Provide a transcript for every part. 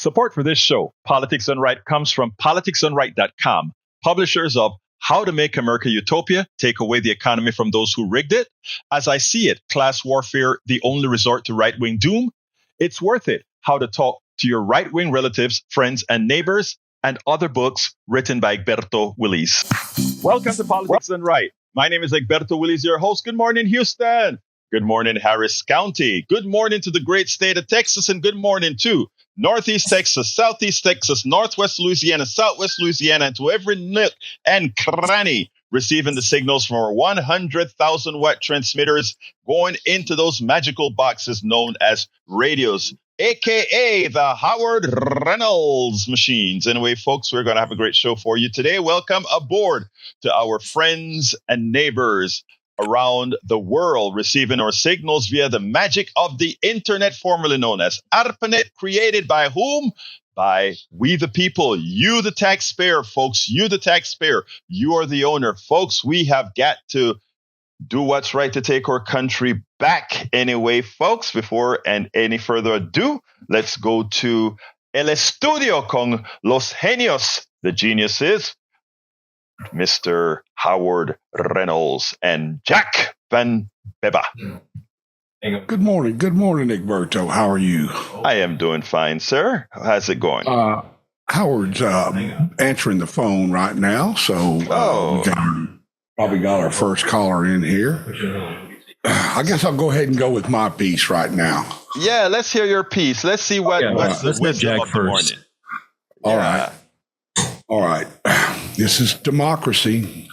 Support for this show, Politics Done Right, comes from politicsdoneright.com, publishers of How to Make America Utopia, Take Away the Economy from Those Who Rigged It, As I See It, Class Warfare, The Only Resort to Right-Wing Doom, It's Worth It, How to Talk to Your Right-Wing Relatives, Friends, and Neighbors, and other books written by Egberto, Willies. Welcome to Politics Done Right. My name is Egberto, Willies, your host. Good morning, Houston. Good morning, Harris County. Good morning to the great state of Texas, and good morning to Northeast Texas, Southeast Texas, Northwest Louisiana, Southwest Louisiana, and to every nook and cranny receiving the signals from our 100,000 watt transmitters going into those magical boxes known as radios, aka the Howard Reynolds machines. Anyway, folks, we're going to have a great show for you today. Welcome aboard to our friends and neighbors around the world receiving our signals via the magic of the internet, formerly known as ARPANET, created by whom? By we the people, you the taxpayer, folks, you the taxpayer, you are the owner. Folks, we have got to do what's right to take our country back. Anyway, folks, before and any further ado, let's go to El Estudio con los genios, the geniuses, Mr. Howard Reynolds and Jack Van Beba. Good morning, Egberto. How are you? I am doing fine, sir. How's it going? Howard's answering the phone right now, so we probably got our first caller in here. I guess I'll go ahead and go with my piece right now. Yeah, let's hear your piece. Let's see what's the wisdom of the morning. All right. This is democracy.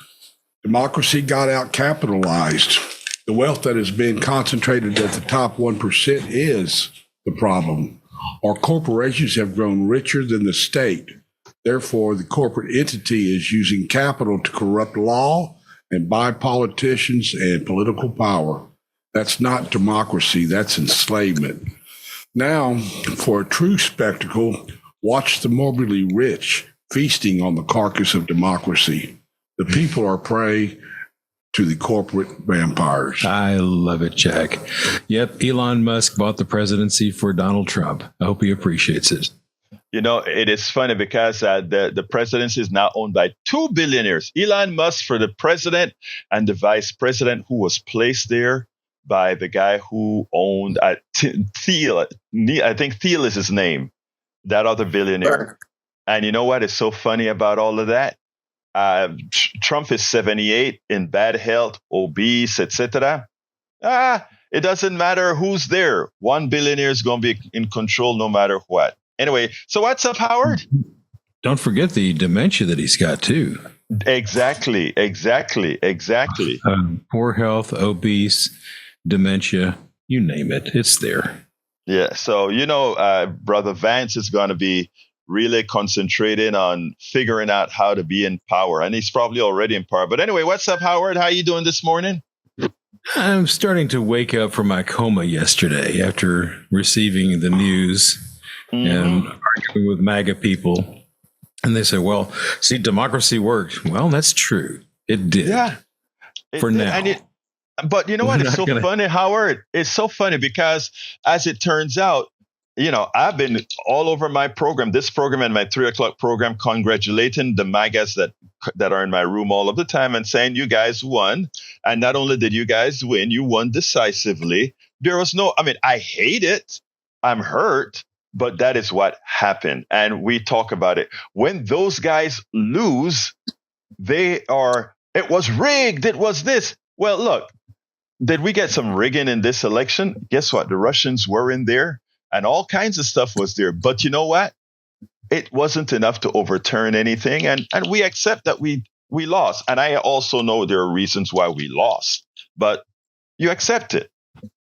Democracy got out capitalized. The wealth that has been concentrated at the top 1% is the problem. Our corporations have grown richer than the state. Therefore, the corporate entity is using capital to corrupt law and buy politicians and political power. That's not democracy, that's enslavement. Now, for a true spectacle, watch the morbidly rich feasting on the carcass of democracy. The people are prey to the corporate vampires. I love it, Jack. Yep, Elon Musk bought the presidency for Donald Trump. I hope he appreciates it. You know, it is funny because the presidency is now owned by two billionaires. Elon Musk for the president and the vice president, who was placed there by the guy who owned Thiel. I think Thiel is his name, that other billionaire. And you know what is so funny about all of that? Trump is 78, in bad health, obese, etc. It doesn't matter who's there. One billionaire is going to be in control no matter what. Anyway, so what's up, Howard? Don't forget the dementia that he's got, too. Exactly. Poor health, obese, dementia, you name it. It's there. Yeah. So, Brother Vance is going to be really concentrating on figuring out how to be in power. And he's probably already in power. But anyway, what's up, Howard? How are you doing this morning? I'm starting to wake up from my coma yesterday after receiving the news and arguing with MAGA people. And they said, well, see, democracy worked. Well, that's true. It did. Yeah. Now. But you know what? It's so funny, Howard. It's so funny because as it turns out, I've been all over my program, this program and my 3 o'clock program, congratulating the MAGAs that are in my room all of the time and saying, you guys won. And not only did you guys win, you won decisively. There was I hate it. I'm hurt. But that is what happened. And we talk about it. When those guys lose, it was rigged. It was this. Well, look, did we get some rigging in this election? Guess what? The Russians were in there. And all kinds of stuff was there. But you know what? It wasn't enough to overturn anything. And we accept that we lost. And I also know there are reasons why we lost. But you accept it.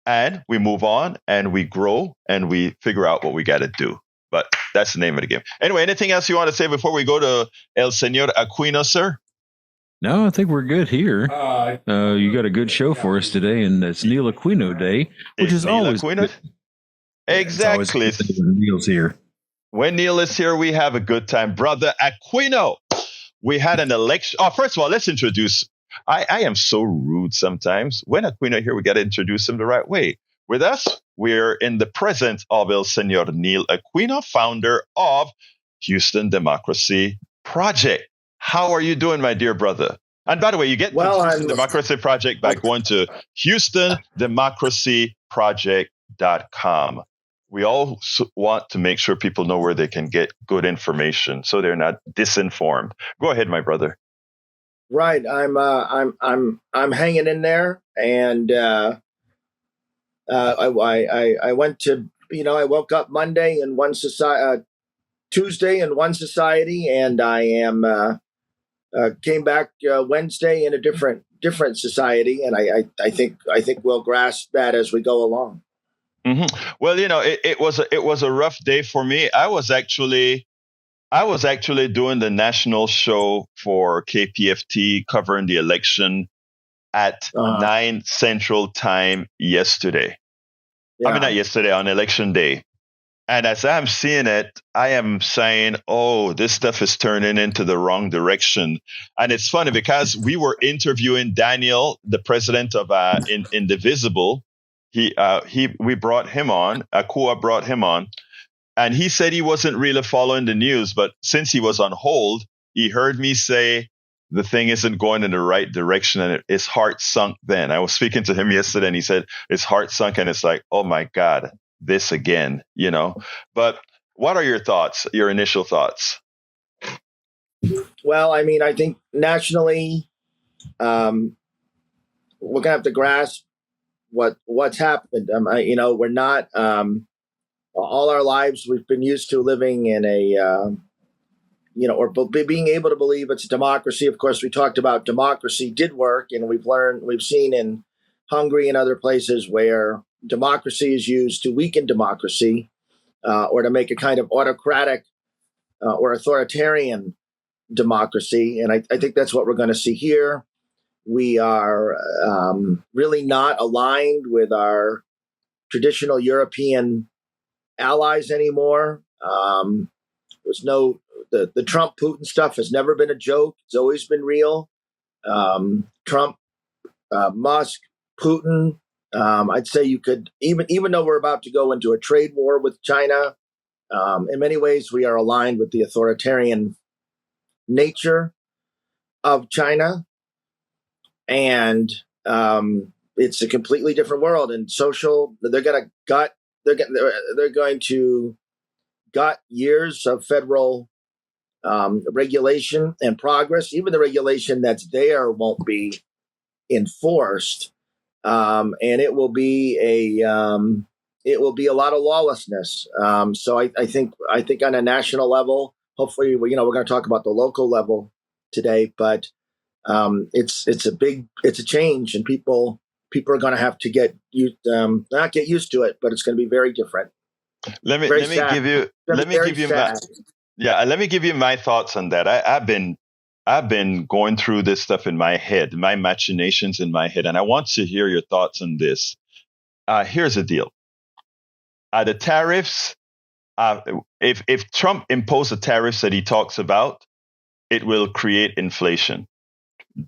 And we move on and we grow and we figure out what we got to do. But that's the name of the game. Anyway, anything else you want to say before we go to El Señor Aquino, sir? No, I think we're good here. You got a good show for us today. And it's Neil Aquino Day, which is always Aquino. Exactly. When Neil's here. When Neil is here, we have a good time. Brother Aquino, we had an election. Oh, first of all, let's introduce. I am so rude sometimes. When Aquino here, we got to introduce him the right way. With us, we're in the presence of El Señor Neil Aquino, founder of Houston Democracy Project. How are you doing, my dear brother? And by the way, you get the Houston Democracy Project by going to HoustonDemocracyProject.com. We all want to make sure people know where they can get good information so they're not disinformed. Go ahead, my brother. Right. I'm hanging in there, and I went to, I woke up Monday in one society, Tuesday in one society, and I came back Wednesday in a different society, and I think we'll grasp that as we go along. Mm-hmm. Well, it was a rough day for me. I was actually doing the national show for KPFT covering the election at 9 Central Time yesterday. Yeah. I mean, not yesterday, on election day. And as I'm seeing it, I am saying, oh, this stuff is turning into the wrong direction. And it's funny because we were interviewing Daniel, the president of Indivisible. We brought him on, Akua brought him on, and he said he wasn't really following the news. But since he was on hold, he heard me say the thing isn't going in the right direction, and his heart sunk then. I was speaking to him yesterday, and he said his heart sunk, and it's like, oh, my God. This again, But what are your thoughts, your initial thoughts? Well, I mean, I think nationally, we're going to have to grasp what's happened. We're not, all our lives, we've been used to living in a, or being able to believe it's a democracy. Of course, we talked about democracy did work, and we've seen in Hungary and other places where democracy is used to weaken democracy or to make a kind of autocratic or authoritarian democracy. And I think that's what we're going to see here. We are really not aligned with our traditional European allies anymore. There's the Trump-Putin stuff has never been a joke. It's always been real. Trump, Musk, Putin. I'd say you could, even though we're about to go into a trade war with China, in many ways we are aligned with the authoritarian nature of China, and it's a completely different world. And social, they're going to gut years of federal regulation and progress. Even the regulation that's there won't be enforced. And it will be a lot of lawlessness. So I think on a national level, hopefully, we're going to talk about the local level today, but it's a change, and people are going to have to not get used to it, but it's going to be very different. Let me give you my thoughts on that. I've been going through this stuff in my head, my machinations in my head, and I want to hear your thoughts on this. Here's the deal. The tariffs, if Trump imposed the tariffs that he talks about, it will create inflation.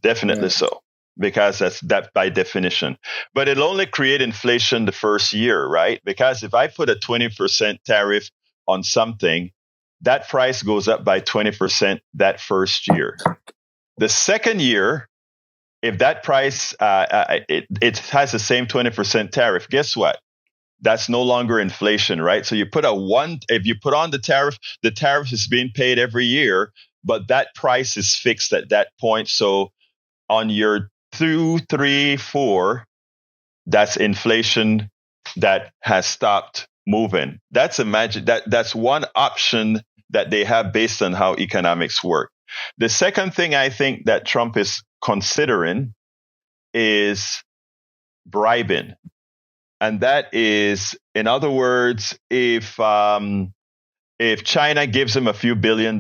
Definitely so, because that's that by definition. But it'll only create inflation the first year, right? Because if I put a 20% tariff on something, that price goes up by 20% that first year. The second year, if that price, it has the same 20% tariff, guess what? That's no longer inflation, right? So if you put on the tariff is being paid every year, but that price is fixed at that point. So on year 2, 3, 4, that's inflation that has stopped moving. That's that's one option that they have based on how economics work. The second thing I think that Trump is considering is bribing. And that is, in other words, if China gives him a few $1 billion,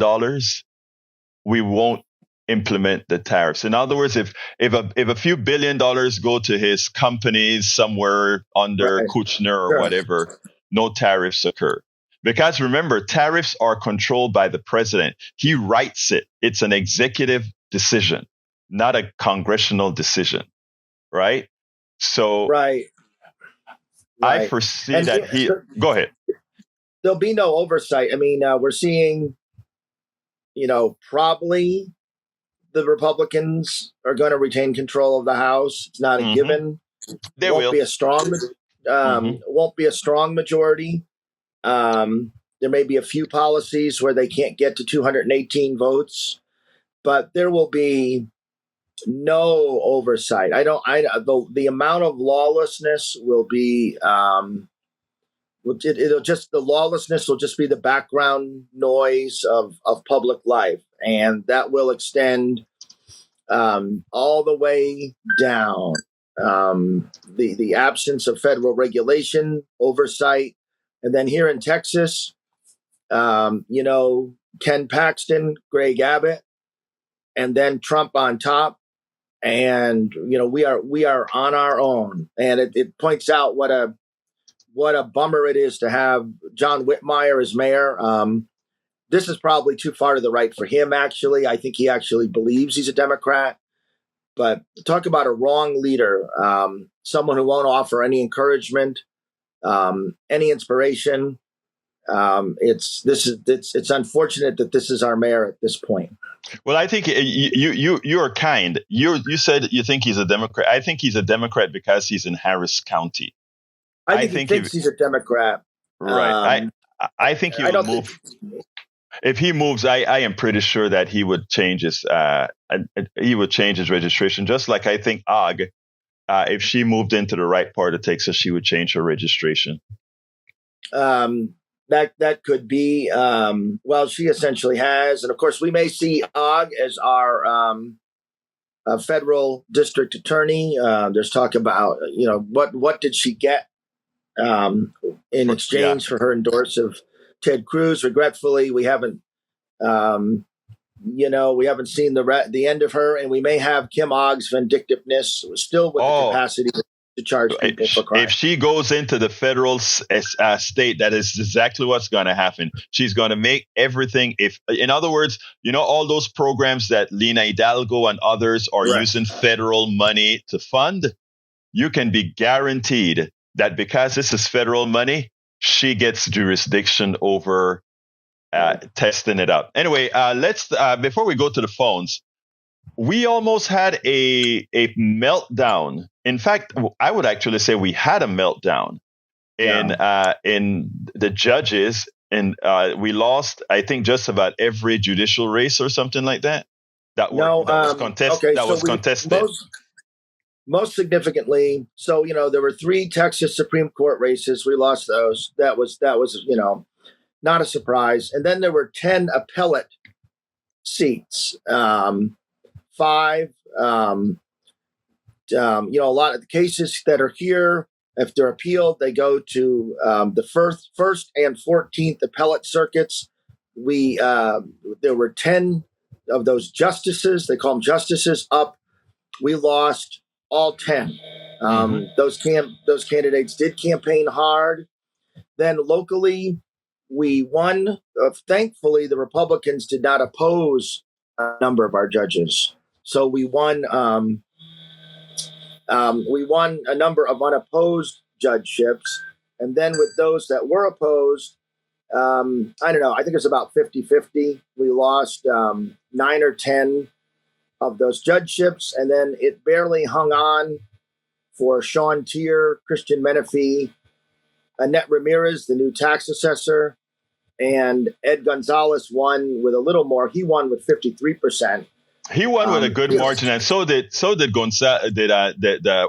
we won't implement the tariffs. In other words, if a few $1 billion go to his companies somewhere under Kushner or whatever, no tariffs occur. Because remember, tariffs are controlled by the president. He writes it. It's an executive decision, not a congressional decision, right? So I Right. foresee And that he. Go ahead. there'll be no oversight. I mean, we're seeing, probably the Republicans are going to retain control of the House. It's not a Mhm. given. They Won't will. be a strong. Mhm. Won't be a strong majority. There may be a few policies where they can't get to 218 votes, but there will be no oversight. The amount of lawlessness will be. The lawlessness will just be the background noise of public life, and that will extend all the way down. The absence of federal regulation, oversight, and then here in Texas, Ken Paxton, Greg Abbott, and then Trump on top, and we are on our own, and it points out what a bummer it is to have John Whitmire as mayor. This is probably too far to the right for him, actually. I think he actually believes he's a Democrat. But talk about a wrong leader, someone who won't offer any encouragement, any inspiration. It's unfortunate that this is our mayor at this point. Well, I think you are kind. You said you think he's a Democrat. I think he's a Democrat because he's in Harris County. I think he thinks he's a Democrat. Right. I think he will move. If he moves, I am pretty sure that he would change his registration. Just like I think Og, if she moved into the right part of Texas, she would change her registration. That could be. Well, she essentially has, and of course, we may see Og as our federal district attorney. There's talk about what did she get in exchange for her endorse of Ted Cruz. Regretfully, we haven't we haven't seen the end of her, and we may have Kim Ogg's vindictiveness still with the capacity to charge people for crime. If she goes into the federal state, that is exactly what's going to happen. She's going to make everything. In other words, all those programs that Lina Hidalgo and others are using federal money to fund, you can be guaranteed that because this is federal money, she gets jurisdiction over testing it out. Anyway, let's before we go to the phones, we almost had a meltdown. In fact, I would actually say we had a meltdown in the judges, and we lost, I think, just about every judicial race or something like that. That was contested. Most significantly, so there were 3 Texas Supreme Court races. We lost those. That was not a surprise. And then there were 10 appellate seats. 5. A lot of the cases that are here, if they're appealed, they go to the first and 14th appellate circuits. There were 10 of those justices. They call them justices up. We lost all 10. Those candidates did campaign hard. Then locally, we won. Thankfully, the Republicans did not oppose a number of our judges, so we won. We won a number of unopposed judgeships, and then with those that were opposed, I don't know. I think it was about 50-50. We lost 9 or 10 of those judgeships, and then it barely hung on for Sean Tier, Christian Menifee, Annette Ramirez, the new tax assessor, and Ed Gonzalez won with a little more. He won with 53%. He won with a good margin, and so did Gonzalez.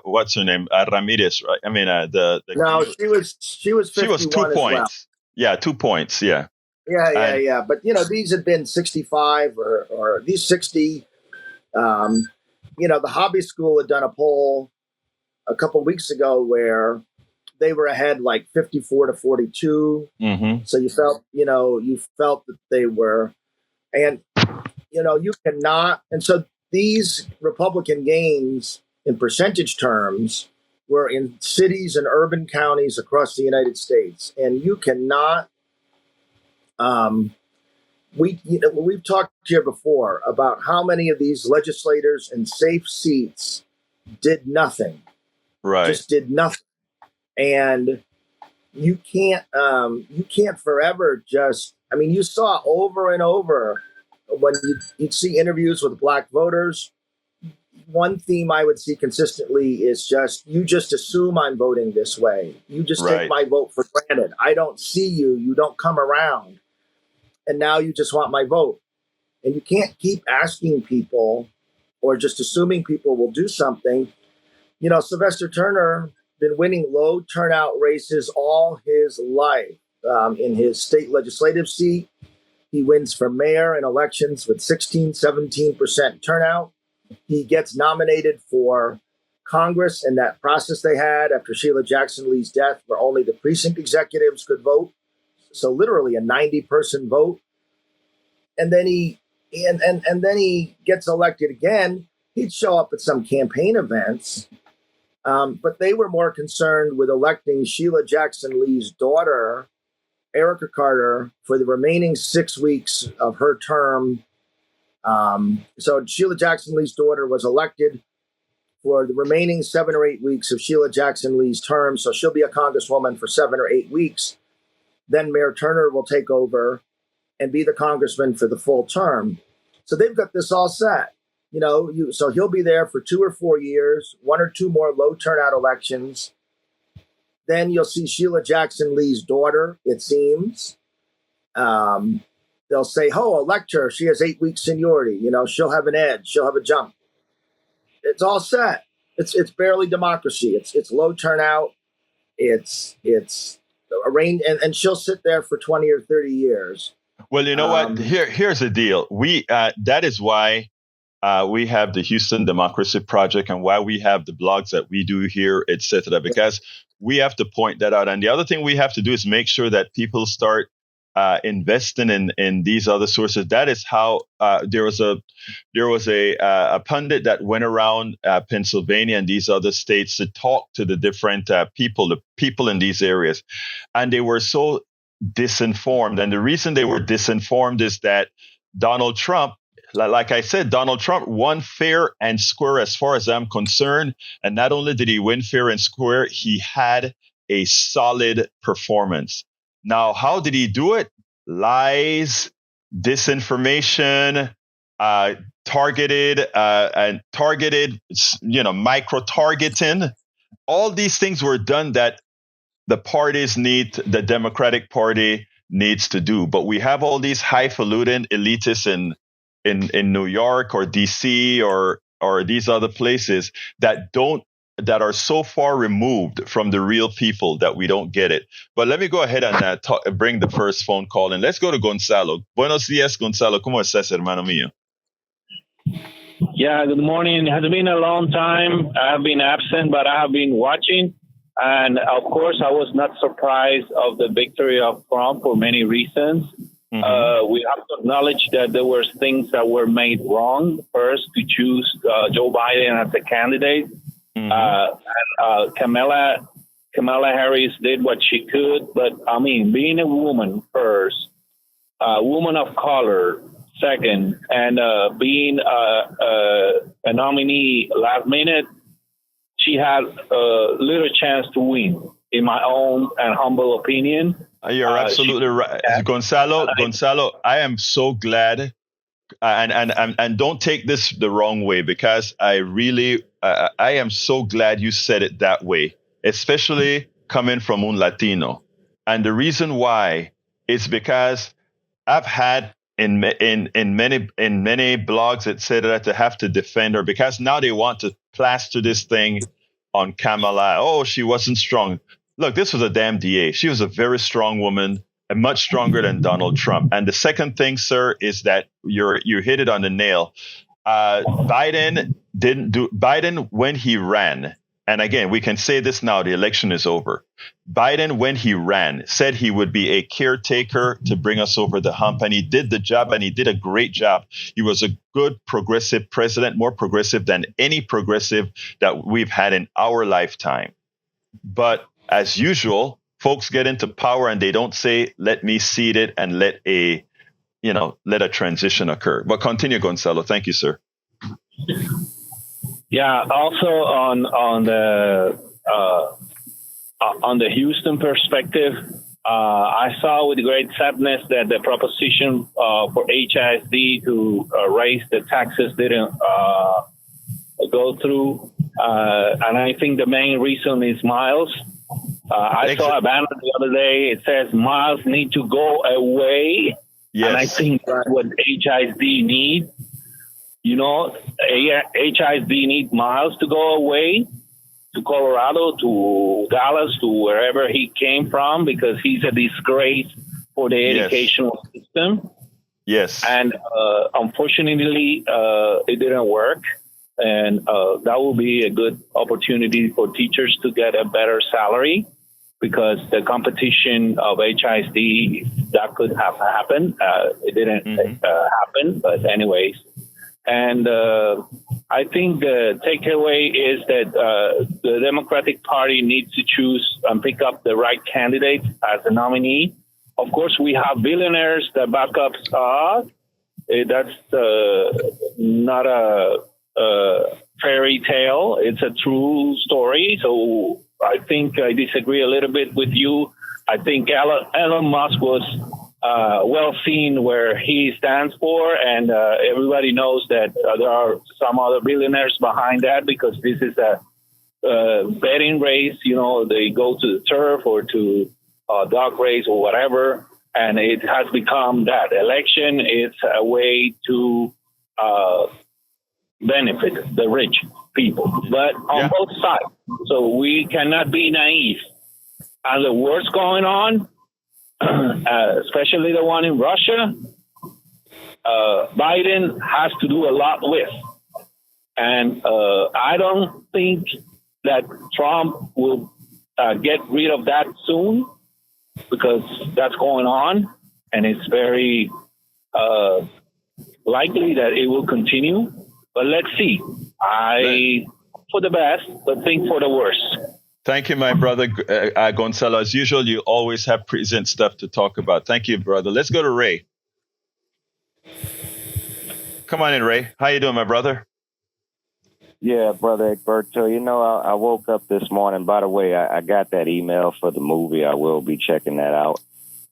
What's her name? Ramirez, right? I mean, no, she was 2 points. Well. Yeah, 2 points. Yeah. Yeah. But these had been 65 or these 60. The Hobby School had done a poll a couple weeks ago where they were ahead like 54-42. So you felt that they were, and you cannot. And so these Republican gains in percentage terms were in cities and urban counties across the United States, and you cannot. We've talked here before about how many of these legislators in safe seats did nothing. Right. Just did nothing. And you can't forever just, I mean, you saw over and over when you'd see interviews with black voters. One theme I would see consistently is you just assume I'm voting this way. You just take my vote for granted. I don't see you. You don't come around. And now you just want my vote. And you can't keep asking people or just assuming people will do something. You know, Sylvester Turner been winning low turnout races all his life. In his state legislative seat, he wins for mayor in elections with 17% turnout. He gets nominated for Congress in that process they had after Sheila Jackson Lee's death, where only the precinct executives could vote. So literally a 90-person vote. And then he gets elected again. He'd show up at some campaign events. But they were more concerned with electing Sheila Jackson Lee's daughter, Erica Carter, for the remaining 6 weeks of her term. So Sheila Jackson Lee's daughter was elected for the remaining 7 or 8 weeks of Sheila Jackson Lee's term. So she'll be a congresswoman for 7 or 8 weeks. Then Mayor Turner will take over and be the congressman for the full term. So they've got this all set. You know, so he'll be there for 2 or 4 years, 1 or 2 more low turnout elections. Then you'll see Sheila Jackson Lee's daughter, it seems. They'll say, oh, elect her. She has 8 weeks seniority. You know, she'll have an edge. She'll have a jump. It's all set. It's barely democracy. It's low turnout. It's arranged, and she'll sit there for 20 or 30 years. Well, you know what? Here's the deal. That is why we have the Houston Democracy Project and why we have the blogs that we do here, etc. Because we have to point that out. And the other thing we have to do is make sure that people start investing in these other sources. That is how there was a pundit that went around Pennsylvania and these other states to talk to the different the people in these areas, and they were so disinformed. And the reason they were disinformed is that Donald Trump, like I said, Donald Trump won fair and square as far as I'm concerned. And not only did he win fair and square, he had a solid performance. Now, how did he do it? Lies, disinformation, targeted, micro-targeting. All these things were done that the Democratic Party needs to do. But we have all these highfalutin elitists in New York or DC or these other places that are so far removed from the real people that we don't get it. But let me go ahead and bring the first phone call in. Let's go to Gonzalo. Buenos días, Gonzalo. ¿Cómo estás, hermano mío? Yeah, good morning. It has been a long time. I have been absent, but I have been watching. And of course, I was not surprised of the victory of Trump for many reasons. Mm-hmm. We have to acknowledge that there were things that were made wrong. First, to choose Joe Biden as the candidate. Mm-hmm. Kamala Harris did what she could, but I mean, being a woman first, a woman of color second, and being a nominee last minute, she had little chance to win, in my own and humble opinion. You're absolutely right, Gonzalo. I am so glad. And don't take this the wrong way, because I am so glad you said it that way, especially coming from un Latino. And the reason why is because I've had in many blogs, etc., to have to defend her, because now they want to plaster this thing on Kamala. Oh, she wasn't strong. Look, this was a damn DA. She was a very strong woman, and much stronger than Donald Trump. And the second thing, sir, is that you hit it on the nail. Biden when he ran, and again, we can say this now, the election is over. Biden, when he ran, said he would be a caretaker to bring us over the hump, and he did the job, and he did a great job. He was a good progressive president, more progressive than any progressive that we've had in our lifetime. But as usual, folks get into power and they don't say, let me seed it and let a transition occur. But continue, Gonzalo. Thank you, sir. Yeah. Also on the on the Houston perspective, I saw with great sadness that the proposition for HISD to raise the taxes didn't go through. And I think the main reason is miles. I saw a banner the other day. It says miles need to go away. Yes. And I think that's what HISD need. You know, HISD need miles to go away to Colorado, to Dallas, to wherever he came from, because he's a disgrace for the educational system. Yes. And unfortunately, it didn't work. And that will be a good opportunity for teachers to get a better salary, because the competition of HISD, that could have happened. It didn't happen, but anyways. And I think the takeaway is that the Democratic Party needs to choose and pick up the right candidate as a nominee. Of course, we have billionaires that back up us. That's not a fairy tale. It's a true story. So I think I disagree a little bit with you. I think Elon Musk was well seen where he stands for, and everybody knows that there are some other billionaires behind that, because this is a betting race. You know, they go to the turf or to dog race or whatever, and it has become that election. It's a way to benefit the rich people, but on both sides. So we cannot be naive. And the war's going on, especially the one in Russia, Biden has to do a lot with. And I don't think that Trump will get rid of that soon, because that's going on. And it's very likely that it will continue. But let's see. I hope for the best, but think for the worst. Thank you, my brother Gonzalo. As usual, you always have present stuff to talk about. Thank you, brother. Let's go to Ray. Come on in, Ray. How you doing, my brother? Yeah, brother Egberto. You know, I woke up this morning. By the way, I got that email for the movie. I will be checking that out.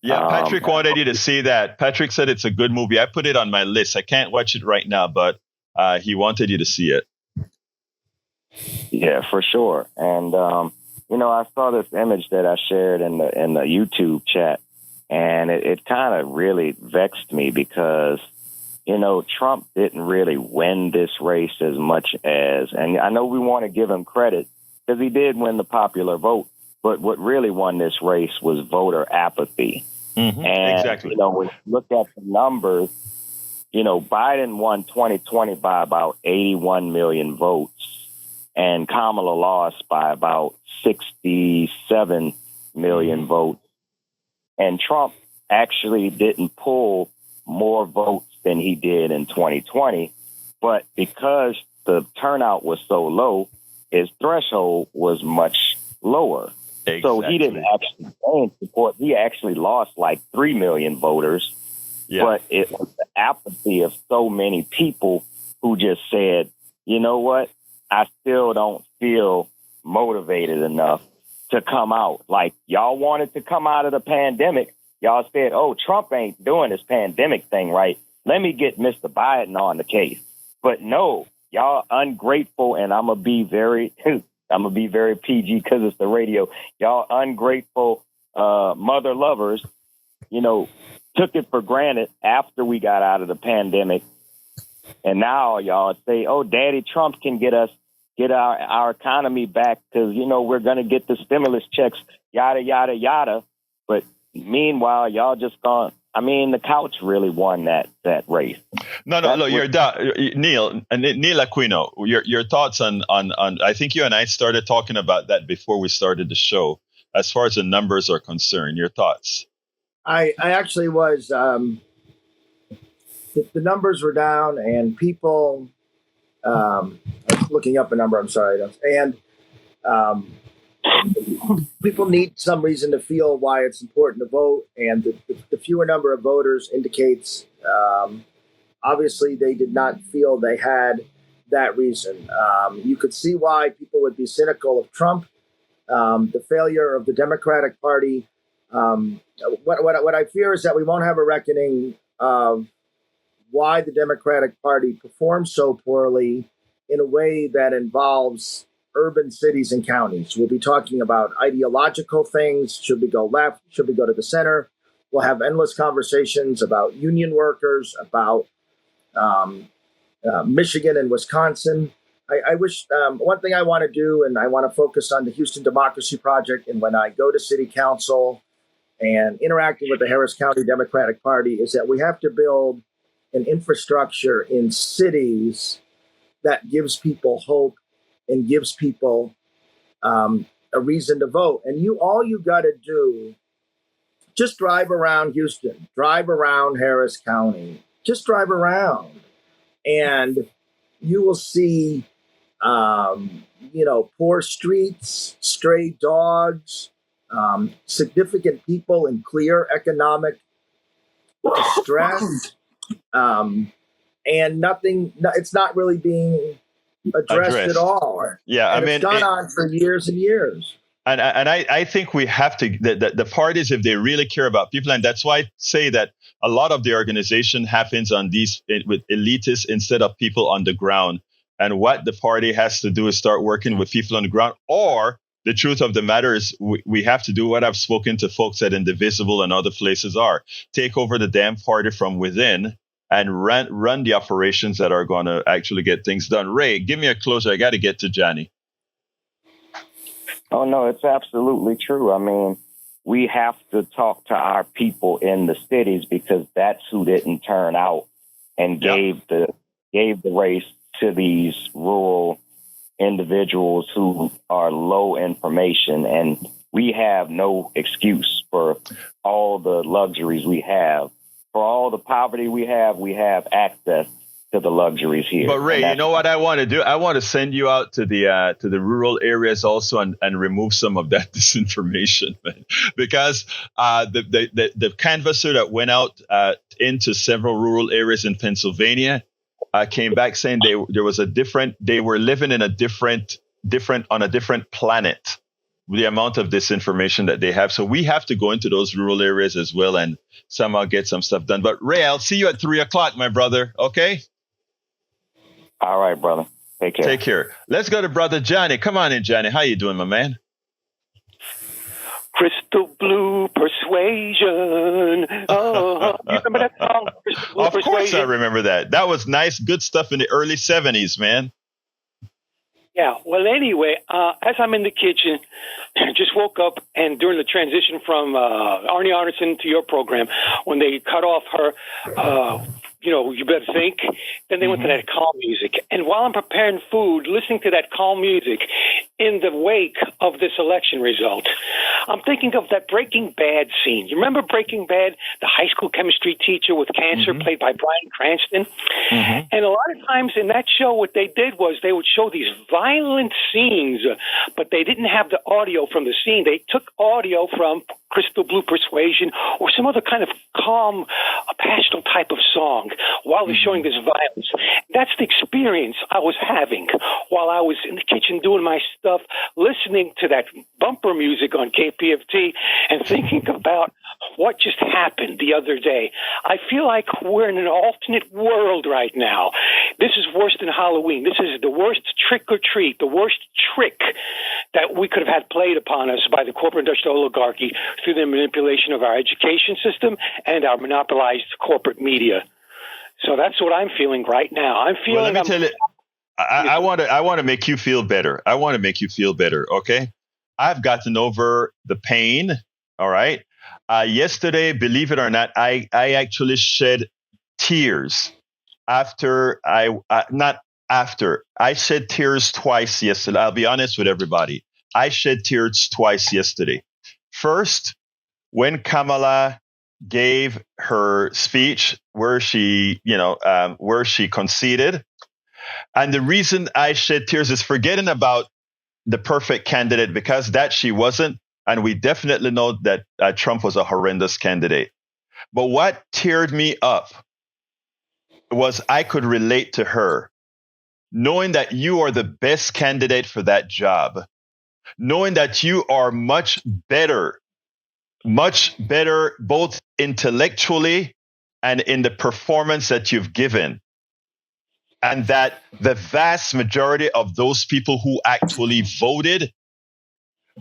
Yeah, Patrick wanted you to see that. Patrick said it's a good movie. I put it on my list. I can't watch it right now, but he wanted you to see it. Yeah, for sure. And you know, I saw this image that I shared in the YouTube chat, and it kind of really vexed me, because, you know, Trump didn't really win this race as much as, and I know we want to give him credit because he did win the popular vote, but what really won this race was voter apathy. And, exactly. You know, when you look at the numbers, you know, Biden won 2020 by about 81 million votes, and Kamala lost by about 67 million votes. And Trump actually didn't pull more votes than he did in 2020. But because the turnout was so low, his threshold was much lower. Exactly. So he didn't actually gain support. He actually lost like 3 million voters. Yeah. But it was the apathy of so many people who just said, you know what? I still don't feel motivated enough to come out. Like, y'all wanted to come out of the pandemic. Y'all said, oh, Trump ain't doing this pandemic thing right. Let me get Mr. Biden on the case. But no, y'all ungrateful, and I'm going to be very PG because it's the radio. Y'all ungrateful mother lovers, you know, took it for granted after we got out of the pandemic. And now y'all say, oh, Daddy Trump can get our economy back because, you know, we're going to get the stimulus checks, yada, yada, yada. But meanwhile, y'all just gone. I mean, the couch really won that race. No, look, Neil Aquino, your thoughts on I think you and I started talking about that before we started the show. As far as the numbers are concerned, your thoughts? I actually was. The numbers were down, and people. I was looking up a number. I'm sorry, and people need some reason to feel why it's important to vote, and the fewer number of voters indicates obviously they did not feel they had that reason. You could see why people would be cynical of Trump, the failure of the Democratic Party. What I fear is that we won't have a reckoning of why the Democratic Party performs so poorly in a way that involves urban cities and counties. We'll be talking about ideological things. Should we go left? Should we go to the center? We'll have endless conversations about union workers, about Michigan and Wisconsin. I wish one thing I want to do, and I want to focus on the Houston Democracy Project. And when I go to city council and interacting with the Harris County Democratic Party, is that we have to build an infrastructure in cities that gives people hope and gives people a reason to vote. And all you got to do, just drive around Houston, drive around Harris County, just drive around, and you will see, poor streets, stray dogs, significant people in clear economic distress, and nothing. It's not really being addressed at all. Yeah, and it's gone on for years and years. And I think we have to, the parties, if they really care about people, and that's why I say that a lot of the organization happens on with elitists instead of people on the ground. And what the party has to do is start working with people on the ground. Or the truth of the matter is we have to do what I've spoken to folks at Indivisible and other places are. Take over the damn party from within and run the operations that are going to actually get things done. Ray, give me a closer. I got to get to Johnny. Oh, no, it's absolutely true. I mean, we have to talk to our people in the cities because that's who didn't turn out and gave the race to these rural individuals who are low information. And we have no excuse for all the luxuries we have. For all the poverty we have access to the luxuries here. But Ray, you know what I want to do? I want to send you out to the rural areas also and remove some of that disinformation, man. Because the canvasser that went out into several rural areas in Pennsylvania came back saying they were living in a different on a different planet. The amount of disinformation that they have. So we have to go into those rural areas as well and somehow get some stuff done. But Ray, I'll see you at 3:00, my brother. Okay? All right, brother. Take care. Take care. Let's go to brother Johnny. Come on in, Johnny. How you doing, my man? Crystal Blue Persuasion. Oh, you remember that song? Of course I remember that. That was nice, good stuff in the early 70s, man. Yeah, well, anyway, as I'm in the kitchen, just woke up, and during the transition from Arnie Arneson to your program, when they cut off her, you better think, then they went to that calm music. And while I'm preparing food, listening to that calm music in the wake of this election result, I'm thinking of that Breaking Bad scene. You remember Breaking Bad, the high school chemistry teacher with cancer, played by Bryan Cranston? And a lot of times in that show, what they did was they would show these violent scenes, but they didn't have the audio from the scene. They took audio from Crystal Blue Persuasion or some other kind of calm, passionate type of song while they're showing this violence. That's the experience I was having while I was in the kitchen doing my stuff, listening to that bumper music on KPFT and thinking about what just happened the other day. I feel like we're in an alternate world right now. This is worse than Halloween. This is the worst trick or treat, the worst trick that we could have had played upon us by the corporate industrial oligarchy through the manipulation of our education system and our monopolized corporate media. So that's what I'm feeling right now. I'm feeling. Well, let me tell you, I want to make you feel better. I want to make you feel better. Okay, I've gotten over the pain. All right. Yesterday, believe it or not, I actually shed tears after I shed tears twice yesterday. I'll be honest with everybody. I shed tears twice yesterday. First, when Kamala gave her speech where she conceded. And the reason I shed tears is forgetting about the perfect candidate, because that she wasn't. And we definitely know that Trump was a horrendous candidate. But what teared me up was I could relate to her, knowing that you are the best candidate for that job. knowing that you are much better both intellectually and in the performance that you've given. And that the vast majority of those people who actually voted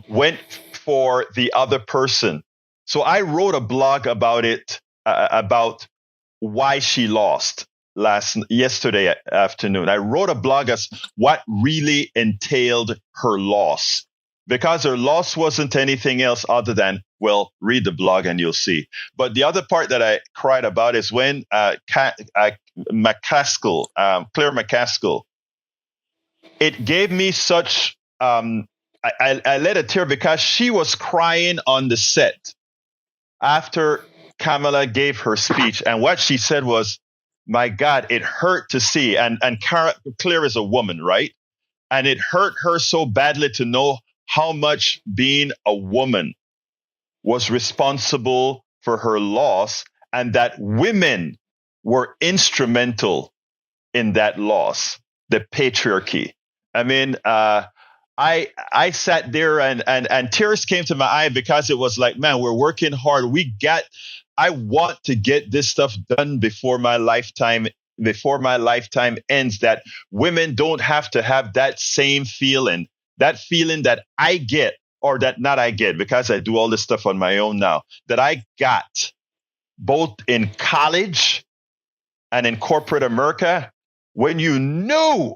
went for the other person. So I wrote a blog about it, about why she lost yesterday afternoon. I wrote a blog as what really entailed her loss, because her loss wasn't anything else other than, well, read the blog and you'll see. But the other part that I cried about is when Claire McCaskill, it gave me such, I let a tear, because she was crying on the set after Kamala gave her speech. And what she said was, my God, it hurt to see. And Claire is a woman, right? And it hurt her so badly to know how much being a woman was responsible for her loss, and that women were instrumental in that loss, the patriarchy. I mean, I sat there and tears came to my eye, because it was like, man, we're working hard. I want to get this stuff done before my lifetime ends, that women don't have to have that same feeling, that I get, or that not I get, because I do all this stuff on my own now, that I got both in college and in corporate America, when you knew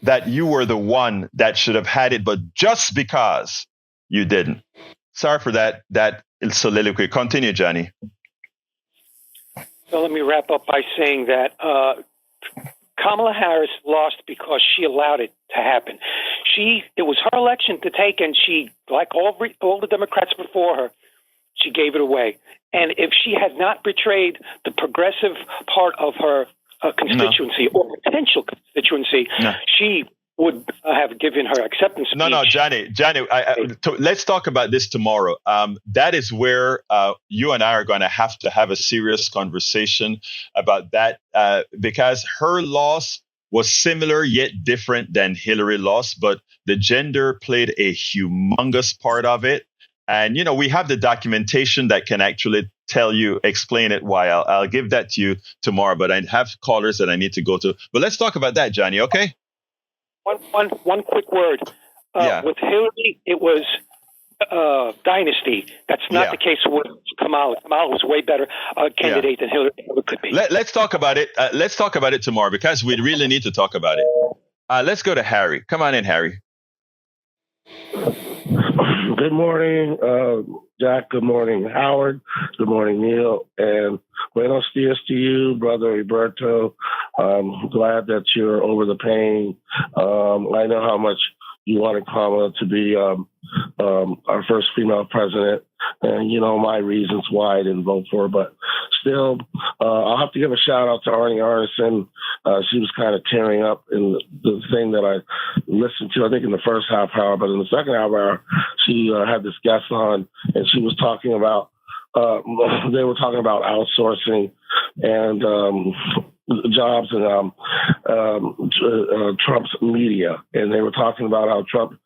that you were the one that should have had it, but just because you didn't. Sorry for that soliloquy. Continue, Johnny. So let me wrap up by saying that Kamala Harris lost because she allowed it to happen. It was her election to take, and she, like all the Democrats before her, she gave it away. And if she had not betrayed the progressive part of her constituency or potential constituency, she would have given her acceptance speech. No, Johnny, let's talk about this tomorrow. That is where you and I are going to have a serious conversation about that, because her loss was similar yet different than Hillary's loss, but the gender played a humongous part of it. And, we have the documentation that can actually explain it why. I'll give that to you tomorrow, but I have callers that I need to go to. But let's talk about that, Johnny, okay? One quick word. With Hillary, it was dynasty. That's not the case with Kamala. Kamala was way better candidate than Hillary ever could be. Let's talk about it. Let's talk about it tomorrow, because we really need to talk about it. Let's go to Harry. Come on in, Harry. Good morning, Jack. Good morning, Howard. Good morning, Neil. And buenos dias to you, Brother Egberto. I'm glad that you're over the pain. I know how much you wanted Kamala to be our first female president. And you know my reasons why I didn't vote for her. But still, I'll have to give a shout out to Arnie Arneson. She was kind of tearing up in the thing that I listened to, I think in the first half hour. But in the second half hour, she had this guest on, and she was talking about, they were talking about outsourcing and jobs and Trump's media. And they were talking about how Trump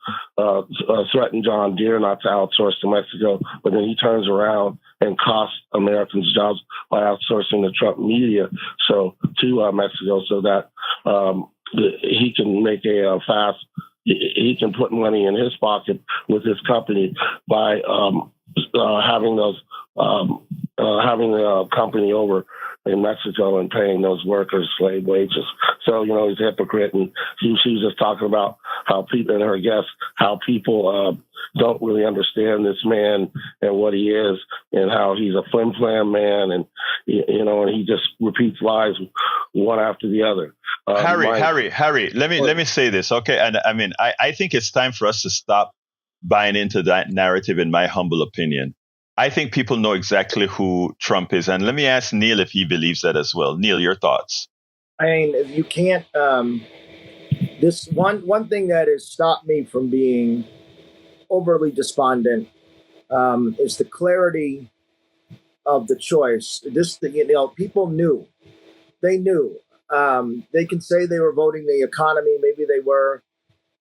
threatened John Deere not to outsource to Mexico, but then he turns around and costs Americans jobs by outsourcing the Trump media to Mexico, so that he can make he can put money in his pocket with his company by having the company over in Mexico and paying those workers slave wages. So, he's a hypocrite. And she was just talking about how people, and her guests, how people don't really understand this man and what he is, and how he's a flim-flam man, and, and he just repeats lies one after the other. Harry, let me say this, okay? And I mean, I think it's time for us to stop buying into that narrative, in my humble opinion. I think people know exactly who Trump is. And let me ask Neil if he believes that as well. Neil, your thoughts? I mean, you can't, this one thing that has stopped me from being overly despondent is the clarity of the choice. People knew. They knew. They can say they were voting the economy. Maybe they were.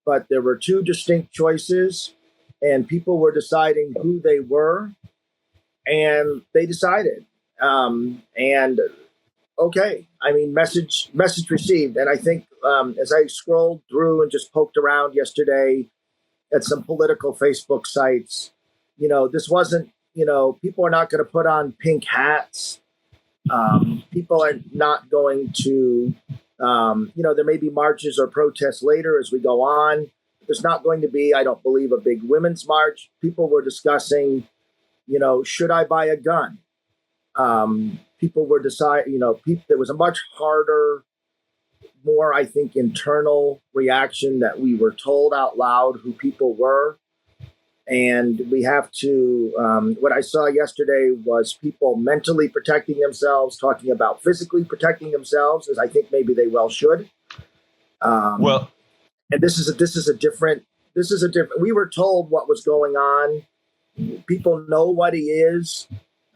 but there were two distinct choices, and people were deciding who they were, and they decided. And okay, I mean, message received. And I think as I scrolled through and just poked around yesterday at some political Facebook sites, this wasn't, people are not going to put on pink hats. People are not going to, there may be marches or protests later as we go on. There's not going to be, I don't believe, a big women's march. People were discussing, should I buy a gun? People were deciding, there was a much harder, more, I think, internal reaction that we were told out loud who people were. And we have to, what I saw yesterday was people mentally protecting themselves, talking about physically protecting themselves, as I think maybe they well should. And this is a different, we were told what was going on. People know what he is.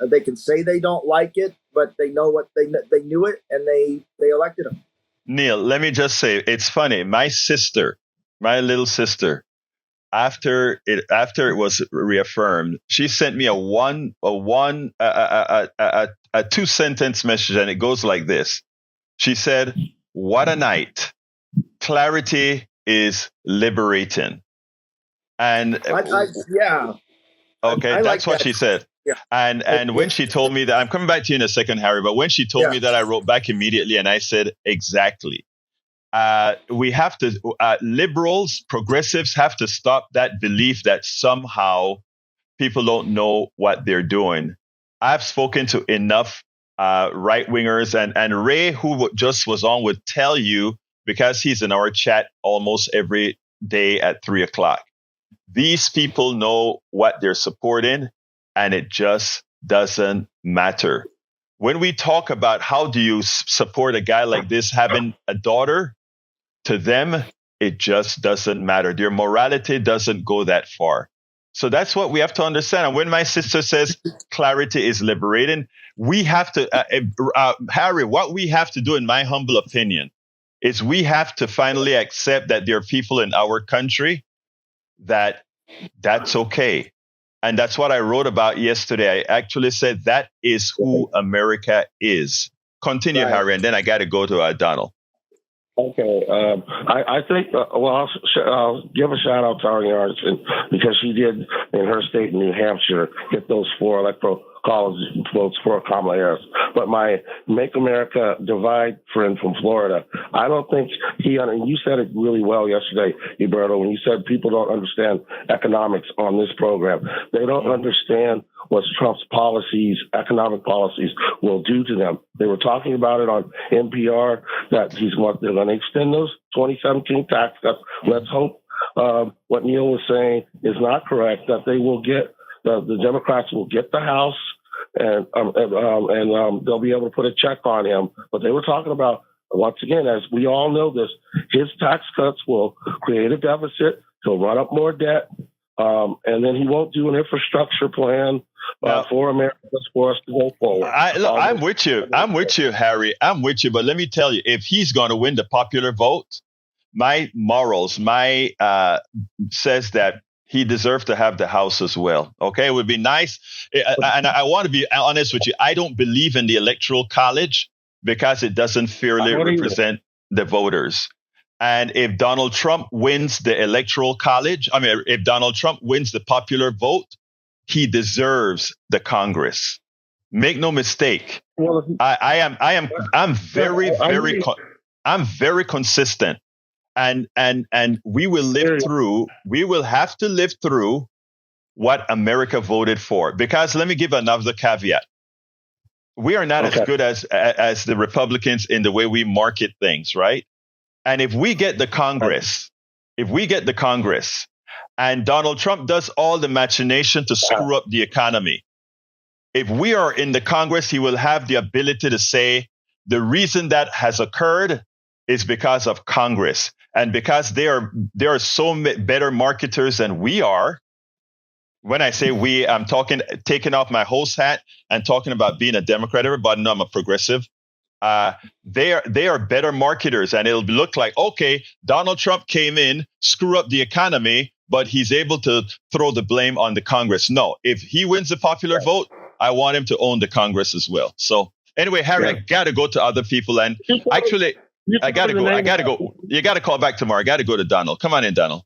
They can say they don't like it, but they know what they knew it, and they elected him. Neil, let me just say, it's funny. My little sister, after it was reaffirmed, she sent me a 2-sentence message, and it goes like this. She said, "What a night! Clarity is liberating." And yeah. Okay, that's what she said. Yeah. And when she told me that, I'm coming back to you in a second, Harry, but when she told me that, I wrote back immediately and I said, exactly. We have to, liberals, progressives have to stop that belief that somehow people don't know what they're doing. I've spoken to enough right-wingers, and Ray, who just was on, would tell you, because he's in our chat almost every day at 3:00. These people know what they're supporting, and it just doesn't matter. When we talk about how do you support a guy like this having a daughter, to them, it just doesn't matter. Their morality doesn't go that far. So that's what we have to understand. And when my sister says clarity is liberating, we have to, Harry, what we have to do, in my humble opinion, is we have to finally accept that there are people in our country that's okay. And that's what I wrote about yesterday. I actually said that is who America is. Continue, right. Harry, and then I got to go to Donald. Okay. I think, I'll give a shout out to Arnie Arnson, because she did, in her state in New Hampshire, get those 4 electoral college votes for Kamala Harris. But my Make America Divide friend from Florida, I don't think and you said it really well yesterday, Egberto, when you said people don't understand economics on this program. They don't understand what Trump's policies, economic policies, will do to them. They were talking about it on NPR, that they're going to extend those 2017 tax cuts. Let's hope what Neil was saying is not correct, that they will get, the Democrats will get the House, and they'll be able to put a check on him. But they were talking about, once again, as we all know this, his tax cuts will create a deficit. He'll run up more debt, and then he won't do an infrastructure plan for America for us to go forward. I'm with you, Harry. I'm with you. But let me tell you, if he's going to win the popular vote, my morals, says that he deserves to have the House as well. Okay, it would be nice. And I want to be honest with you. I don't believe in the Electoral College because it doesn't fairly represent the voters. And if Donald Trump wins the Electoral College, if Donald Trump wins the popular vote, he deserves the Congress. Make no mistake. I'm very consistent. And we will have to live through what America voted for. Because let me give another caveat. We are not as good as the Republicans in the way we market things, right? And if we get the Congress, and Donald Trump does all the machination to screw up the economy, if we are in the Congress, he will have the ability to say the reason that has occurred is because of Congress. And because they are so better marketers than we are. When I say we, I'm taking off my host hat and talking about being a Democrat. Everybody know I'm a progressive. they are better marketers, and it'll look like, okay, Donald Trump came in, screw up the economy, but he's able to throw the blame on the Congress. No, if he wins the popular vote, I want him to own the Congress as well. So anyway, Harry, I got to go to other people. And actually, I got to go. You got to call back tomorrow. I got to go to Donald. Come on in, Donald.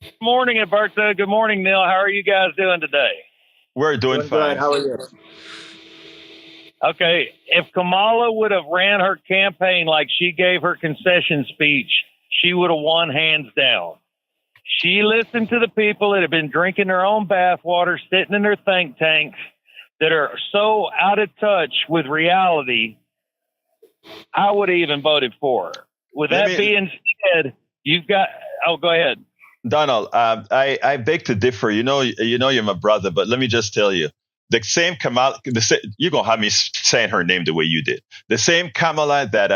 Good morning, Egberto. Good morning, Neil. How are you guys doing today? We're doing fine. Good. How are you? Okay, if Kamala would have ran her campaign like she gave her concession speech, she would have won hands down. She listened to the people that have been drinking their own bathwater, sitting in their think tanks, that are so out of touch with reality. I would have even voted for her. With that being said, you've got. Oh, go ahead, Donald. I beg to differ. You know, you're my brother, but let me just tell you. The same Kamala, you're going to have me saying her name the way you did. The same Kamala that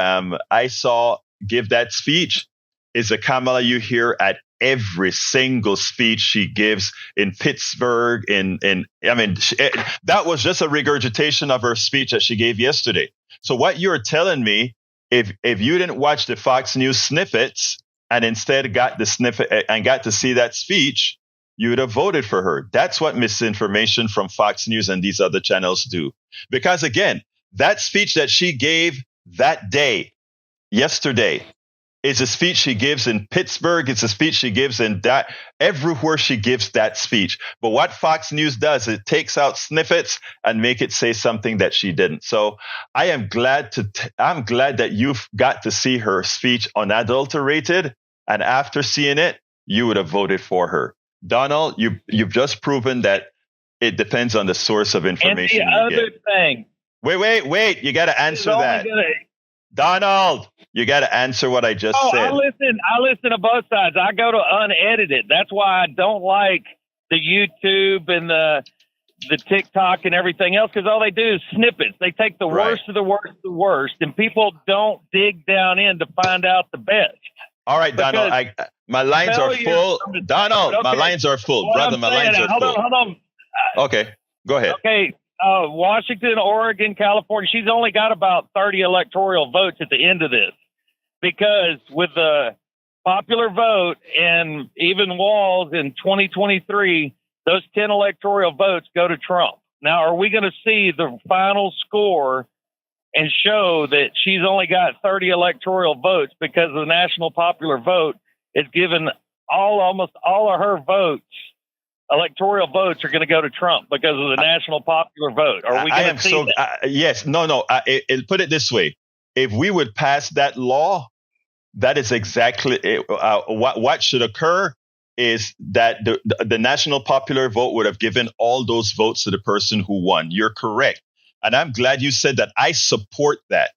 I saw give that speech is the Kamala you hear at every single speech she gives in Pittsburgh. That was just a regurgitation of her speech that she gave yesterday. So what you're telling me, if you didn't watch the Fox News snippets and instead got the snippet and got to see that speech, you would have voted for her. That's what misinformation from Fox News and these other channels do. Because again, that speech that she gave that day, yesterday, is a speech she gives in Pittsburgh. It's a speech she gives in that everywhere she gives that speech. But what Fox News does, it takes out snippets and make it say something that she didn't. So I am glad I'm glad that you've got to see her speech unadulterated. And after seeing it, you would have voted for her. Donald, you've just proven that it depends on the source of information. And the other thing. Wait. You got to answer that. Donald, you got to answer what I just said. I listen to both sides. I go to unedited. That's why I don't like the YouTube and the TikTok and everything else, because all they do is snippets. They take the worst of the worst of the worst, and people don't dig down in to find out the best. All right, Donald, my lines are full. Donald, okay. My lines are full. Brother, my lines are full. Hold on. Okay, go ahead. Okay, Washington, Oregon, California, she's only got about 30 electoral votes at the end of this. Because with the popular vote and even Walls in 2023, those 10 electoral votes go to Trump. Now, are we going to see the final score and show that she's only got 30 electoral votes because the national popular vote is given almost all of her votes, electoral votes are going to go to Trump because of the national popular vote. Are we going to see that? Yes. No. Put it this way. If we would pass that law, that is exactly what should occur is that the national popular vote would have given all those votes to the person who won. You're correct. And I'm glad you said that. I support that.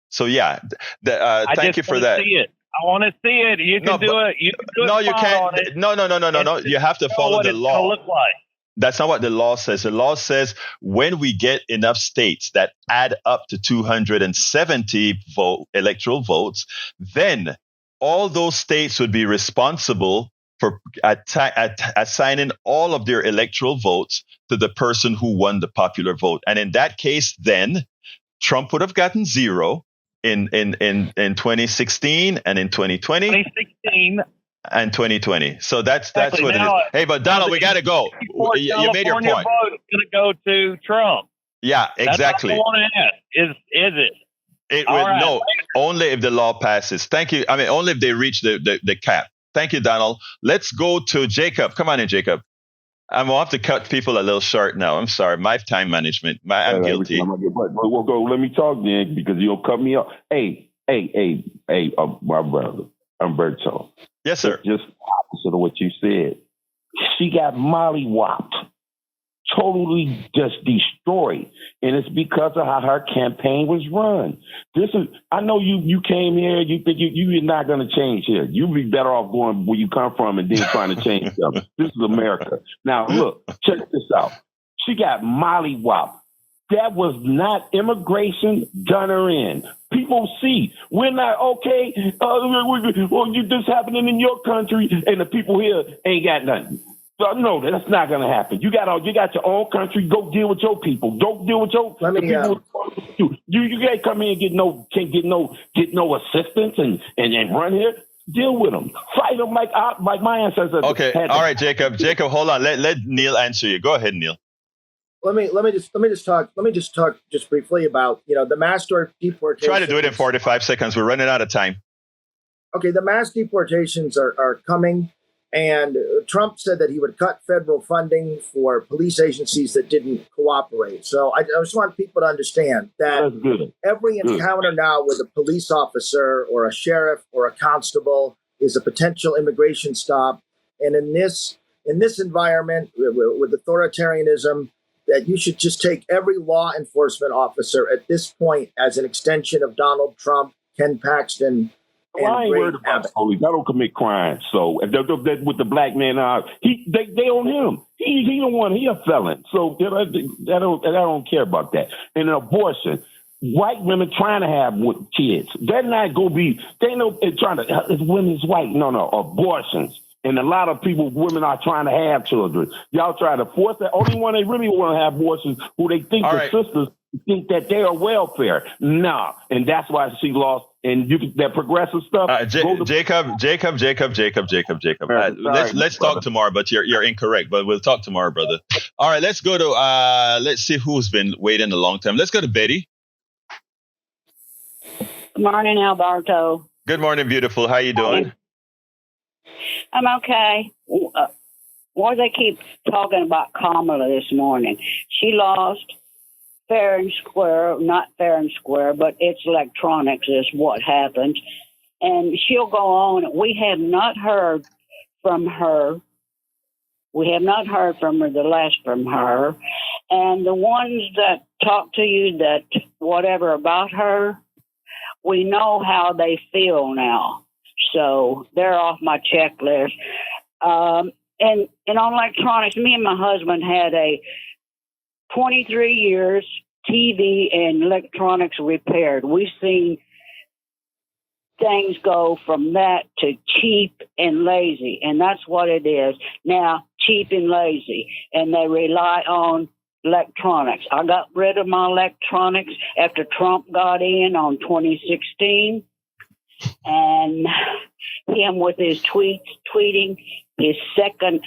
So, yeah, thank you for that. I want to see it. You can do it. You can do it. No, you can't. No. You have to follow the law. Look like. That's not what the law says. The law says when we get enough states that add up to 270 electoral votes, then all those states would be responsible for assigning all of their electoral votes to the person who won the popular vote. And in that case, then Trump would have gotten 0 in 2016 and in 2020. 2016 and 2020. So that's what it is. Hey, but Donald, we got to go. You made your point. Vote is going to go to Trump. Yeah, exactly. That's what I want to ask. Is it? It will no. Only if the law passes. Thank you. I mean, only if they reach the cap. Thank you, Donald. Let's go to Jacob. Come on in, Jacob. I'm going to have to cut people a little short now. I'm sorry. My time management. I'm guilty. Well, go. Let me talk then, because you'll cut me off. Hey, my brother, Egberto. Yes, sir. Just opposite of what you said. She got mollywopped, totally just destroyed, and it's because of how her campaign was run. I know you came here. You think you're not going to change here. You'd be better off going where you come from and then trying to change stuff. This is America. Now look, check this out. She got mollywopped. That was not immigration done her in. People see. We're not okay. This happening in your country, and the people here ain't got nothing. No, that's not going to happen. You got your own country. Go deal with your people. Don't deal with your people. You can't come in and get no assistance and run here. Deal with them. Fight them like my ancestors. Okay, all right, Jacob. Jacob, hold on. Let Neil answer you. Go ahead, Neil. Let me just talk just briefly about the mass deportations. Try to do it in 45 seconds. We're running out of time. Okay, the mass deportations are coming, and Trump said that he would cut federal funding for police agencies that didn't cooperate. So I just want people to understand that every encounter now with a police officer or a sheriff or a constable is a potential immigration stop. And in this environment with authoritarianism, that you should just take every law enforcement officer at this point as an extension of Donald Trump, Ken Paxton. Well, I ain't worried about the police. I don't commit crimes. So if they're with the black man, they own him. He don't want. He a felon. So I don't care about that. And an abortion, white women trying to have kids, they're not gonna be. They know they're trying to. It's women's white. No, abortions. And a lot of women are trying to have children. Y'all try to force that. Only one they really want to have abortions who they think sisters think that they are welfare. No, and that's why she lost. And that progressive stuff. Jacob. Let's talk tomorrow. But you're incorrect. But we'll talk tomorrow, brother. All right, let's go to let's see who's been waiting a long time. Let's go to Betty. Good morning, Alberto. Good morning, beautiful. How you doing? I'm okay. Why they keep talking about Kamala this morning? She lost fair and square, not fair and square, but it's electronics is what happened. And she'll go on. We have not heard from her. We have not heard from her, the last from her. And the ones that talk to you that whatever about her, we know how they feel now. So they're off my checklist. And on electronics, me and my husband had a 23 years TV and electronics repaired. We've seen things go from that to cheap and lazy, and that's what it is now, cheap and lazy, and they rely on electronics. I got rid of my electronics after Trump got in on 2016, and him with his tweeting his second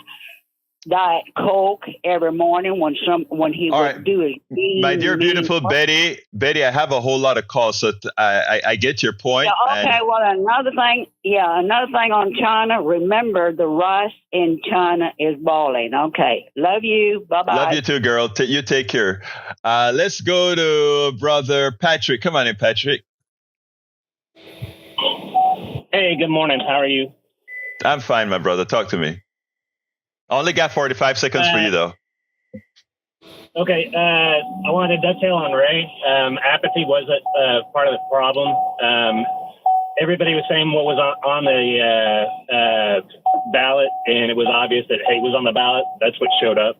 Diet Coke every morning when he would do it. My dear beautiful Betty, I have a whole lot of calls, so I get your point. Yeah, okay, well, another thing on China, remember the rice in China is balling. Okay, love you. Bye-bye. Love you too, girl. You take care. Let's go to Brother Patrick. Come on in, Patrick. Hey, good morning. How are you? I'm fine, my brother. Talk to me. I only got 45 seconds for you, though. Okay. I wanted to dovetail on Ray. Apathy was a part of the problem. Everybody was saying what was on the ballot, and it was obvious that hate was on the ballot. That's what showed up.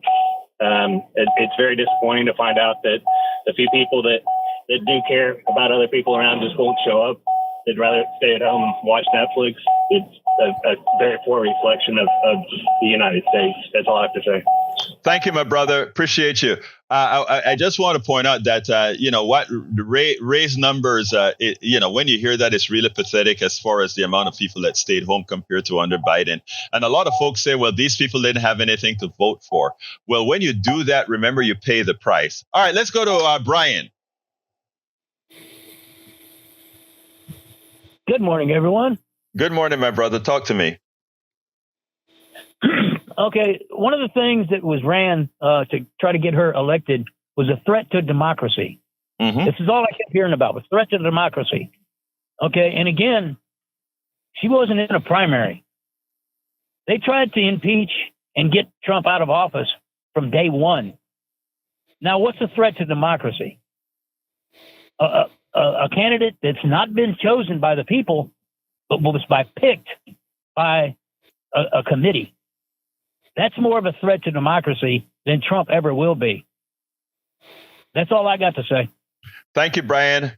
It's very disappointing to find out that the few people that do care about other people around just won't show up. They'd rather stay at home and watch Netflix. It's a very poor reflection of the United States. That's all I have to say. Thank you, my brother. Appreciate you. I just want to point out that, Ray's numbers, when you hear that, it's really pathetic as far as the amount of people that stayed home compared to under Biden. And a lot of folks say, well, these people didn't have anything to vote for. Well, when you do that, remember, you pay the price. All right, let's go to Brian. Good morning, everyone. Good morning, my brother. Talk to me. Okay, one of the things that was ran to try to get her elected was a threat to democracy. Mm-hmm. This is all I kept hearing about, was threat to democracy. Okay, and again, she wasn't in a primary. They tried to impeach and get Trump out of office from day one. Now, what's a threat to democracy? A candidate that's not been chosen by the people, but was picked by a committee. That's more of a threat to democracy than Trump ever will be. That's all I got to say. Thank you, Brian.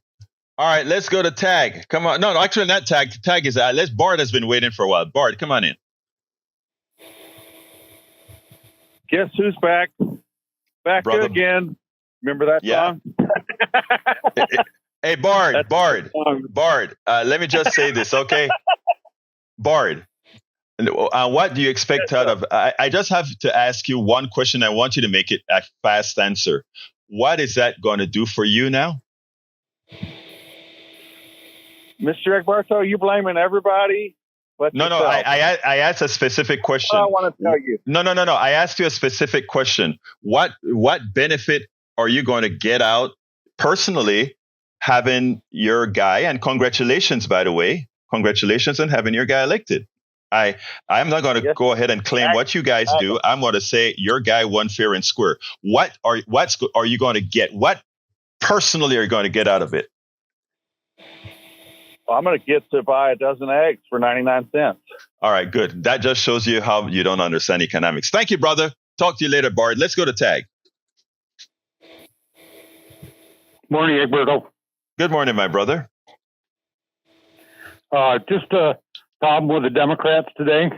All right, let's go to Tag. Come on. No, actually not Tag. Tag is Bart has been waiting for a while. Bart, come on in. Guess who's back? Back Brother. again. Remember that song? Hey, Bard. Let me just say this, okay? Bard, what do you expect out of? I just have to ask you one question. I want you to make it a fast answer. What is that going to do for you now? Mr. Egberto, you blaming everybody? No, I asked a specific question. I want to tell you. No. I asked you a specific question. What benefit are you going to get out personally having your guy? And congratulations, by the way. Congratulations on having your guy elected. I'm not going to go ahead and claim what you guys do. I'm going to say your guy won fair and square. What are you going to get? What personally are you going to get out of it? Well, I'm going to get to buy a dozen eggs for 99 cents. All right, good. That just shows you how you don't understand economics. Thank you, brother. Talk to you later, Bard. Let's go to Tag. Morning, Egberto. Good morning, my brother. Just a problem with the Democrats today.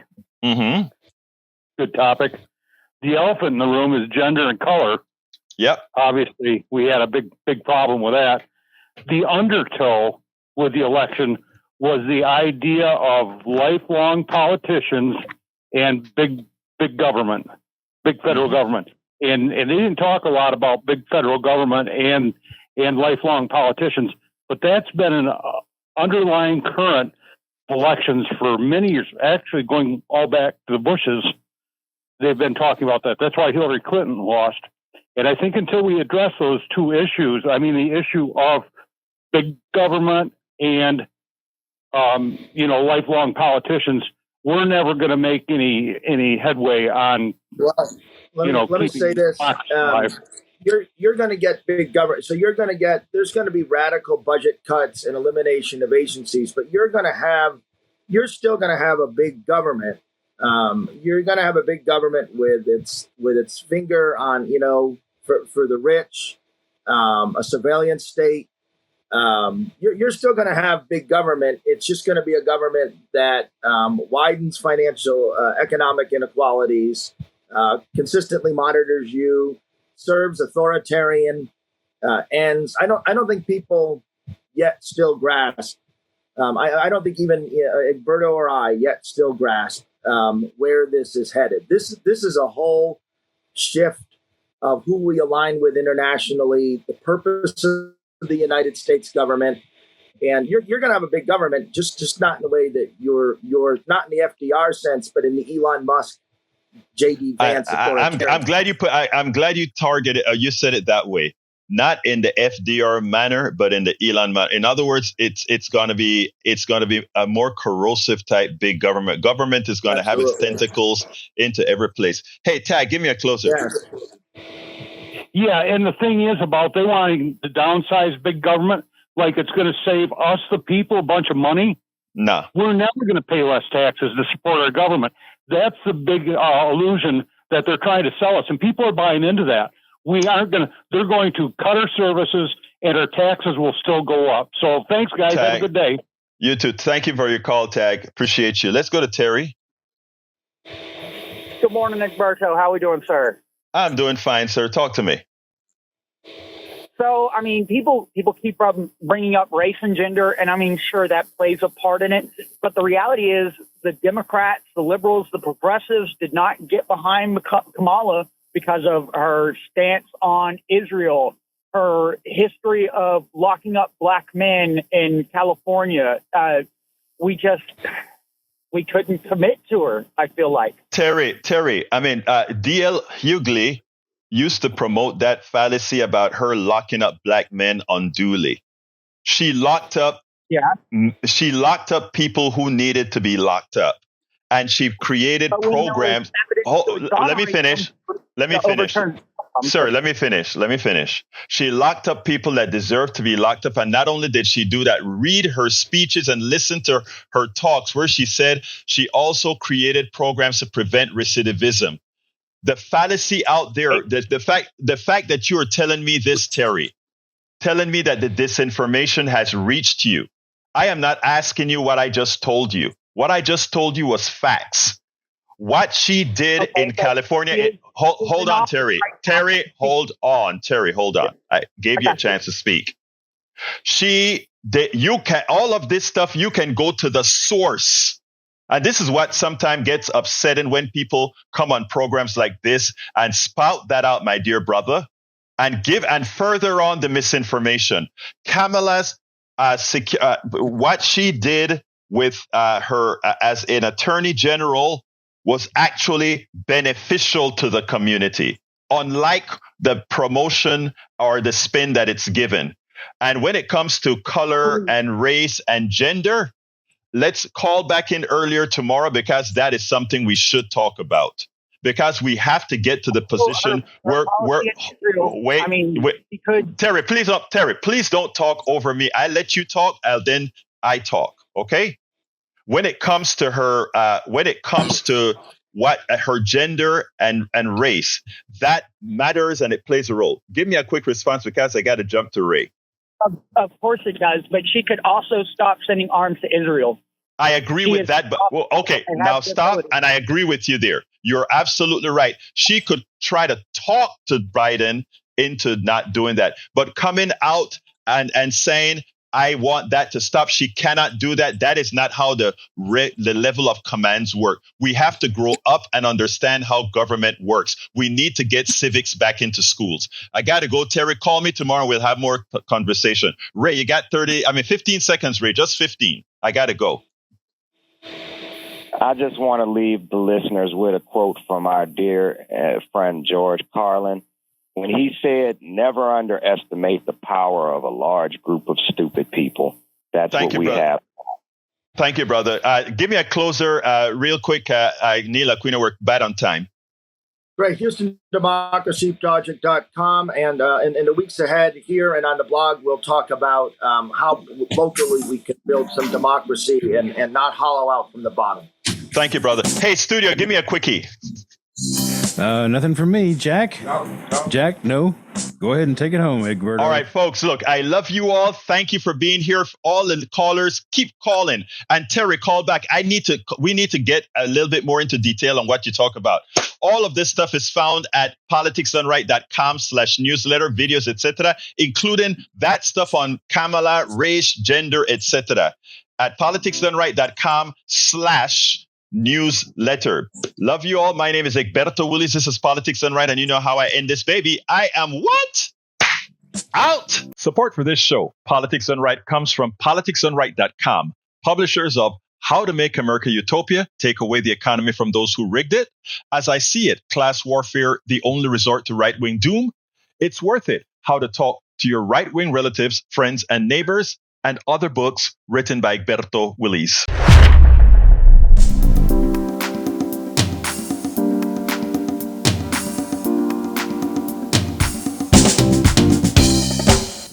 Mm-hmm. Good topic. The elephant in the room is gender and color. Yep. Obviously, we had a big problem with that. The undertow with the election was the idea of lifelong politicians and big government, big federal government. And they didn't talk a lot about big federal government and lifelong politicians, but that's been an underlying current elections for many years, actually going all back to the Bushes. They've been talking about that. That's why Hillary Clinton lost. And I think until we address those two issues, I mean, the issue of big government and, lifelong politicians, we're never going to make any headway on, let me say this. You're going to get big government. So there's going to be radical budget cuts and elimination of agencies, but you're still going to have a big government. You're going to have a big government with its finger on, for the rich, a surveillance state. You're still going to have big government. It's just going to be a government that widens financial, economic inequalities, consistently monitors you, serves authoritarian ends. I don't think people yet still grasp. I don't think even Egberto or I yet still grasp where this is headed. This is a whole shift of who we align with internationally, the purpose of the United States government, and you're going to have a big government, just not in the way that you're not in the FDR sense, but in the Elon Musk, JD Vance. I'm glad you targeted. You said it that way, not in the FDR manner, but in the Elon manner. In other words, it's going to be a more corrosive type big government. Government is going to have its tentacles into every place. Hey, Tag, give me a closer. Yeah, and the thing is about they wanting to downsize big government, like it's going to save us, the people, a bunch of money. No. We're never going to pay less taxes to support our government. That's the big illusion that they're trying to sell us, and people are buying into that. They're going to cut our services, and our taxes will still go up. So thanks, guys. Tag. Have a good day. You too. Thank you for your call, Tag. Appreciate you. Let's go to Terry. Good morning, Egberto. How are we doing, sir? I'm doing fine, sir. Talk to me. So, I mean, people keep bringing up race and gender, and I mean, sure, that plays a part in it. But the reality is the Democrats, the liberals, the progressives did not get behind Kamala because of her stance on Israel, her history of locking up black men in California. We couldn't commit to her, I feel like. Terry, I mean, D.L. Hughley used to promote that fallacy about her locking up black men unduly. She locked up people who needed to be locked up. And she created programs. Let me finish. Sir, let me finish. She locked up people that deserved to be locked up. And not only did she do that, read her speeches and listen to her talks where she said she also created programs to prevent recidivism. The fallacy out there, the fact that you are telling me this, Terry, telling me that the disinformation has reached you. I am not asking you what I just told you. What I just told you was facts. What she did in California. Hold on, Terry. Terry, hold on. Terry, hold on. I gave you a chance to speak. You can, all of this stuff, you can go to the source. And this is what sometimes gets upsetting when people come on programs like this and spout that out, my dear brother, and further on the misinformation. Kamala's what she did with her as an attorney general was actually beneficial to the community, unlike the promotion or the spin that it's given. And when it comes to color and race and gender, let's call back in earlier tomorrow, because that is something we should talk about. Because we have to get to the position where Terry, please don't talk over me. I let you talk, then I talk. Okay. When it comes to her, what her gender and race, that matters and it plays a role. Give me a quick response, because I got to jump to Ray. Of course it does, but she could also stop sending arms to Israel. I agree with that, but okay, now stop, and I agree with you there. You're absolutely right. She could try to talk to Biden into not doing that, but coming out and saying, I want that to stop, she cannot do that. That is not how the level of commands work. We have to grow up and understand how government works. We need to get civics back into schools. I got to go. Terry, call me tomorrow. We'll have more conversation. Ray, you got 15 seconds, Ray, just 15. I got to go. I just want to leave the listeners with a quote from our dear friend George Carlin, when he said, "Never underestimate the power of a large group of stupid people." That's what we have. Thank you, brother. Give me a closer real quick. Neil Aquino, we're bad on time. Great. HoustonDemocracyProject.com. And in the weeks ahead here and on the blog, we'll talk about how locally we can build some democracy and not hollow out from the bottom. Thank you, brother. Hey, studio, give me a quickie. Nothing from me, Jack. Jack, no. Go ahead and take it home, Egberto. All right, folks. Look, I love you all. Thank you for being here. All the callers, keep calling. And Terry, call back. We need to get a little bit more into detail on what you talk about. All of this stuff is found at politicsdoneright.com/newsletter, videos, etc., including that stuff on Kamala, race, gender, etc. at politicsdoneright.com/newsletter. Love you all. My name is Egberto Willies. This is Politics Done Right, and you know how I end this baby. I am what? Out. Support for this show, Politics Done Right, comes from politicsdoneright.com, publishers of How to Make America Utopia, Take Away the Economy from Those Who Rigged It. As I See It, Class Warfare, the Only Resort to Right-Wing Doom. It's Worth It, How to Talk to Your Right-Wing Relatives, Friends, and Neighbors, and other books written by Egberto Willies.